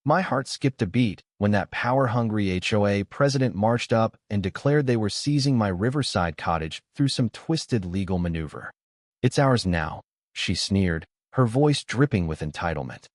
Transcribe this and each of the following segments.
My heart skipped a beat when that power-hungry HOA president marched up and declared they were seizing my riverside cottage through some twisted legal maneuver. "It's ours now," she sneered, her voice dripping with entitlement.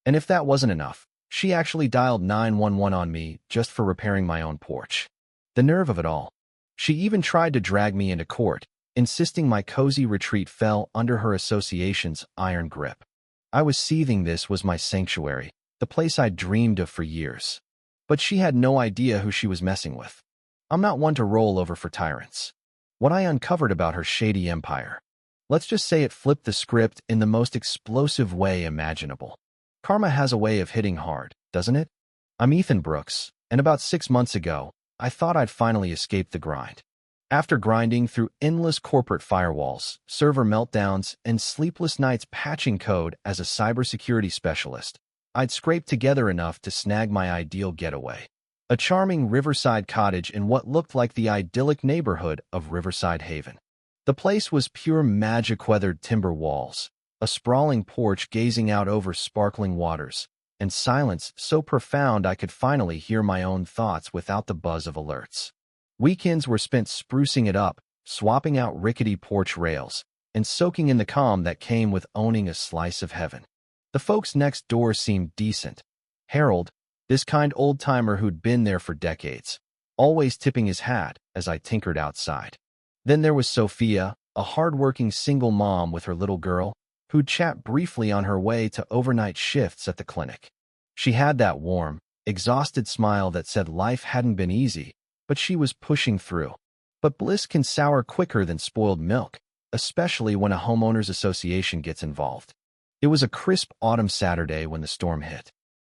And if that wasn't enough, she actually dialed 911 on me just for repairing my own porch. The nerve of it all. She even tried to drag me into court, insisting my cozy retreat fell under her association's iron grip. I was seething. This was my sanctuary, the place I'd dreamed of for years. But she had no idea who she was messing with. I'm not one to roll over for tyrants. What I uncovered about her shady empire, let's just say it flipped the script in the most explosive way imaginable. Karma has a way of hitting hard, doesn't it? I'm Ethan Brooks, and about 6 months ago, I thought I'd finally escaped the grind. After grinding through endless corporate firewalls, server meltdowns, and sleepless nights patching code as a cybersecurity specialist, I'd scraped together enough to snag my ideal getaway. A charming riverside cottage in what looked like the idyllic neighborhood of Riverside Haven. The place was pure magic: weathered timber walls, a sprawling porch gazing out over sparkling waters, and silence so profound I could finally hear my own thoughts without the buzz of alerts. Weekends were spent sprucing it up, swapping out rickety porch rails, and soaking in the calm that came with owning a slice of heaven. The folks next door seemed decent. Harold, this kind old-timer who'd been there for decades, always tipping his hat as I tinkered outside. Then there was Sophia, a hard-working single mom with her little girl, who'd chat briefly on her way to overnight shifts at the clinic. She had that warm, exhausted smile that said life hadn't been easy, but she was pushing through. But bliss can sour quicker than spoiled milk, especially when a homeowners association gets involved. It was a crisp autumn Saturday when the storm hit.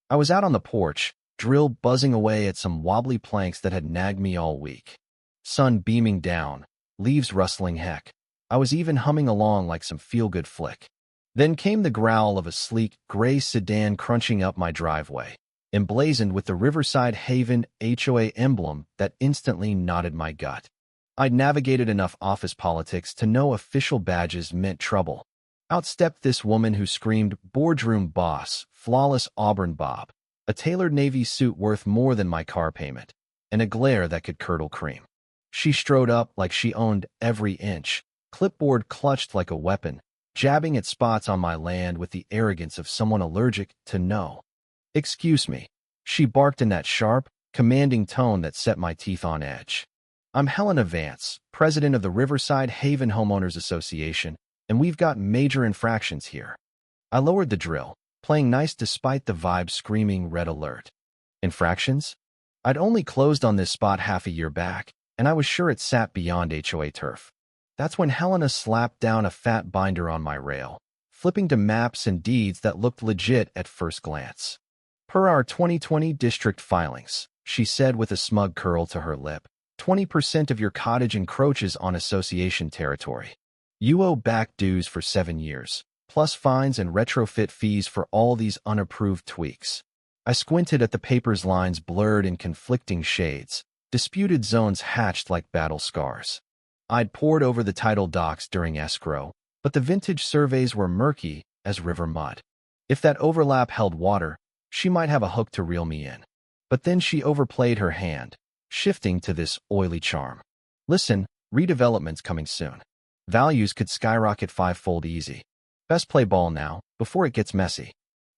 I was out on the porch, drill buzzing away at some wobbly planks that had nagged me all week. Sun beaming down, leaves rustling. Heck, I was even humming along like some feel-good flick. Then came the growl of a sleek, gray sedan crunching up my driveway, emblazoned with the Riverside Haven HOA emblem that instantly knotted my gut. I'd navigated enough office politics to know official badges meant trouble. Out stepped this woman who screamed boardroom boss, flawless auburn bob, a tailored navy suit worth more than my car payment, and a glare that could curdle cream. She strode up like she owned every inch, clipboard clutched like a weapon, jabbing at spots on my land with the arrogance of someone allergic to no. "Excuse me," she barked in that sharp, commanding tone that set my teeth on edge. "I'm Helena Vance, president of the Riverside Haven Homeowners Association, and we've got major infractions here." I lowered the drill, playing nice despite the vibe screaming red alert. Infractions? I'd only closed on this spot half a year back, and I was sure it sat beyond HOA turf. That's when Helena slapped down a fat binder on my rail, flipping to maps and deeds that looked legit at first glance. "Per our 2020 district filings," she said with a smug curl to her lip, 20% of your cottage encroaches on association territory. You owe back dues for 7 years, plus fines and retrofit fees for all these unapproved tweaks. I squinted at the paper's lines blurred in conflicting shades. Disputed zones hatched like battle scars. I'd pored over the title docs during escrow, but the vintage surveys were murky as river mud. If that overlap held water, she might have a hook to reel me in. But then she overplayed her hand, shifting to this oily charm. "Listen, redevelopment's coming soon. Values could skyrocket 5-fold easy. Best play ball now, before it gets messy."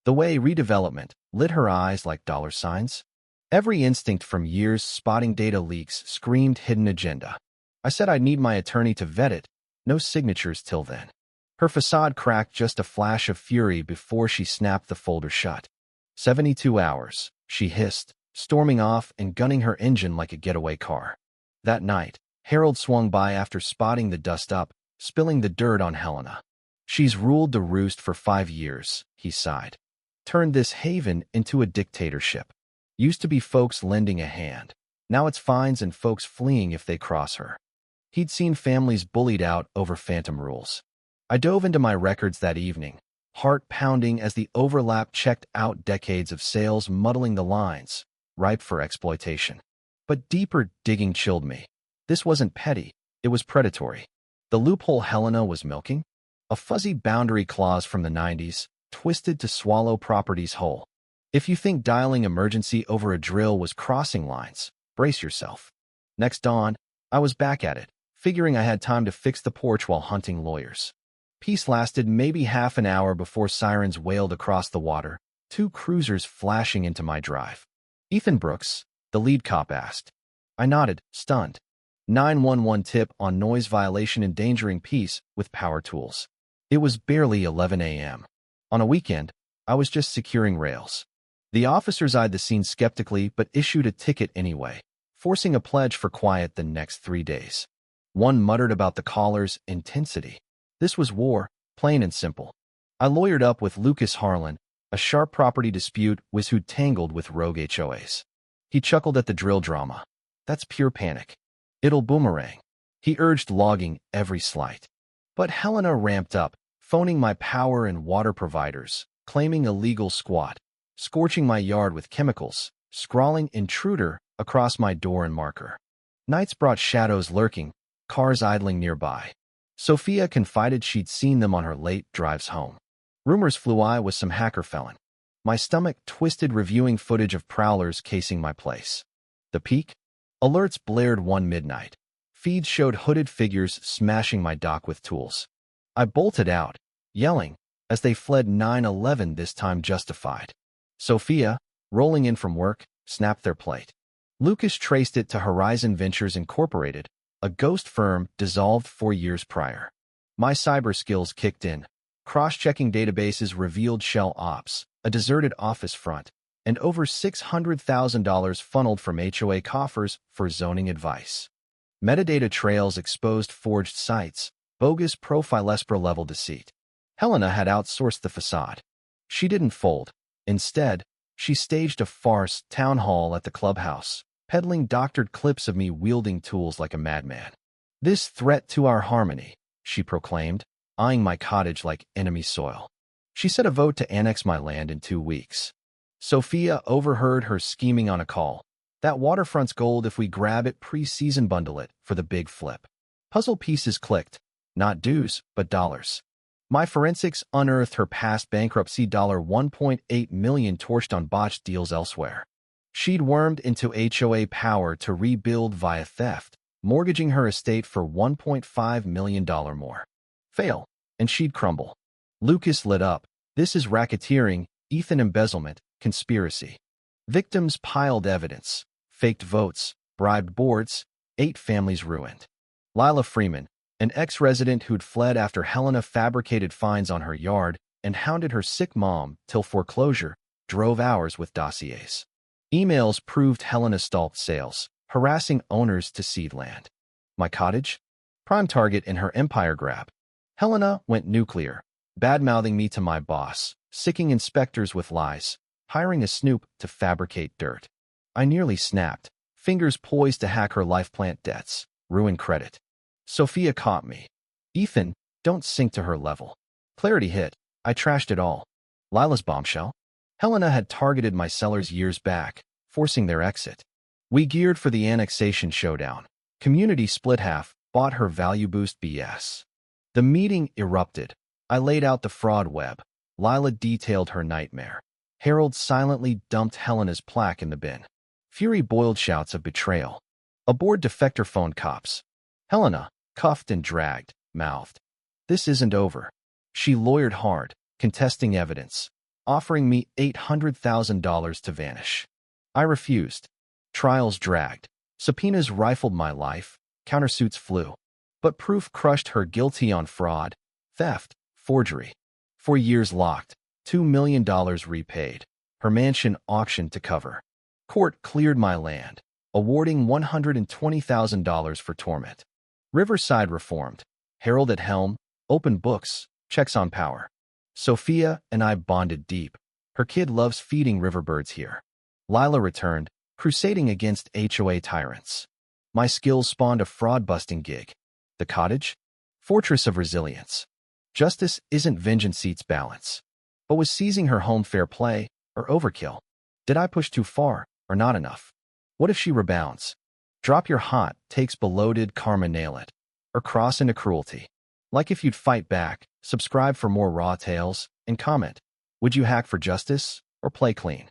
The way redevelopment lit her eyes like dollar signs. Every instinct from years spotting data leaks screamed hidden agenda. I said I'd need my attorney to vet it. No signatures till then. Her facade cracked just a flash of fury before she snapped the folder shut. 72 hours, she hissed, storming off and gunning her engine like a getaway car. That night, Harold swung by after spotting the dust up, spilling the dirt on Helena. "She's ruled the roost for 5 years, he sighed. "Turned this haven into a dictatorship. Used to be folks lending a hand. Now it's fines and folks fleeing if they cross her." He'd seen families bullied out over phantom rules. I dove into my records that evening, heart pounding as the overlap checked out decades of sales muddling the lines, ripe for exploitation. But deeper digging chilled me. This wasn't petty, it was predatory. The loophole Helena was milking? A fuzzy boundary clause from the 90s, twisted to swallow properties whole. If you think dialing emergency over a drill was crossing lines, brace yourself. Next dawn, I was back at it, figuring I had time to fix the porch while hunting lawyers. Peace lasted maybe half an hour before sirens wailed across the water, two cruisers flashing into my drive. "Ethan Brooks?" the lead cop asked. I nodded, stunned. 911 tip on noise violation endangering peace with power tools. It was barely 11 a.m. On a weekend, I was just securing rails. The officers eyed the scene skeptically but issued a ticket anyway, forcing a pledge for quiet the next 3 days. One muttered about the caller's intensity. This was war, plain and simple. I lawyered up with Lucas Harlan, a sharp property dispute whiz who'd tangled with rogue HOAs. He chuckled at the drill drama. "That's pure panic. It'll boomerang." He urged logging every slight. But Helena ramped up, phoning my power and water providers, claiming illegal squat, scorching my yard with chemicals, scrawling "intruder" across my door and marker. Nights brought shadows lurking, cars idling nearby. Sophia confided she'd seen them on her late drives home. Rumors flew I was some hacker felon. My stomach twisted reviewing footage of prowlers casing my place. The peak? Alerts blared 1 midnight. Feeds showed hooded figures smashing my dock with tools. I bolted out, yelling, as they fled 9/11 this time justified. Sophia, rolling in from work, snapped their plate. Lucas traced it to Horizon Ventures Incorporated, a ghost firm dissolved 4 years prior. My cyber skills kicked in. Cross-checking databases revealed shell ops, a deserted office front, and over $600,000 funneled from HOA coffers for zoning advice. Metadata trails exposed forged sites, bogus Profilespra-level deceit. Helena had outsourced the facade. She didn't fold. Instead, she staged a farce town hall at the clubhouse, peddling doctored clips of me wielding tools like a madman. "This threat to our harmony," she proclaimed, eyeing my cottage like enemy soil. She set a vote to annex my land in 2 weeks. Sophia overheard her scheming on a call. "That waterfront's gold if we grab it pre-season bundle it for the big flip." Puzzle pieces clicked, not dues, but dollars. My forensics unearthed her past bankruptcy, $1.8 million torched on botched deals elsewhere. She'd wormed into HOA power to rebuild via theft, mortgaging her estate for $1.5 million more. Fail, and she'd crumble. Lucas lit up. "This is racketeering, Ethan embezzlement, conspiracy." Victims piled evidence, faked votes, bribed boards, 8 families ruined. Lila Freeman, an ex-resident who'd fled after Helena fabricated fines on her yard and hounded her sick mom till foreclosure, drove hours with dossiers. Emails proved Helena stalked sales, harassing owners to cede land. My cottage? Prime target in her empire grab. Helena went nuclear, bad-mouthing me to my boss, sicking inspectors with lies, hiring a snoop to fabricate dirt. I nearly snapped, fingers poised to hack her life plant debts, ruin credit. Sophia caught me. "Ethan, don't sink to her level." Clarity hit. I trashed it all. Lila's bombshell? Helena had targeted my sellers years back, forcing their exit. We geared for the annexation showdown. Community split half, bought her value boost BS. The meeting erupted. I laid out the fraud web. Lila detailed her nightmare. Harold silently dumped Helena's plaque in the bin. Fury boiled shouts of betrayal. A bored defector phoned cops. Helena, cuffed and dragged, mouthed, "This isn't over." She lawyered hard, contesting evidence, offering me $800,000 to vanish. I refused. Trials dragged. Subpoenas rifled my life. Countersuits flew. But proof crushed her guilty on fraud, theft, forgery. 4 years locked, $2 million repaid. Her mansion auctioned to cover. Court cleared my land, awarding $120,000 for torment. Riverside reformed. Harold at helm, open books, checks on power. Sophia and I bonded deep. Her kid loves feeding riverbirds here. Lila returned, crusading against HOA tyrants. My skills spawned a fraud-busting gig. The cottage? Fortress of resilience. Justice isn't vengeance seats balance. But was seizing her home fair play or overkill? Did I push too far or not enough? What if she rebounds? Drop your hot takes below. Did karma nail it? Or cross into cruelty? Like if you'd fight back, subscribe for more raw tales, and comment. Would you hack for justice or play clean?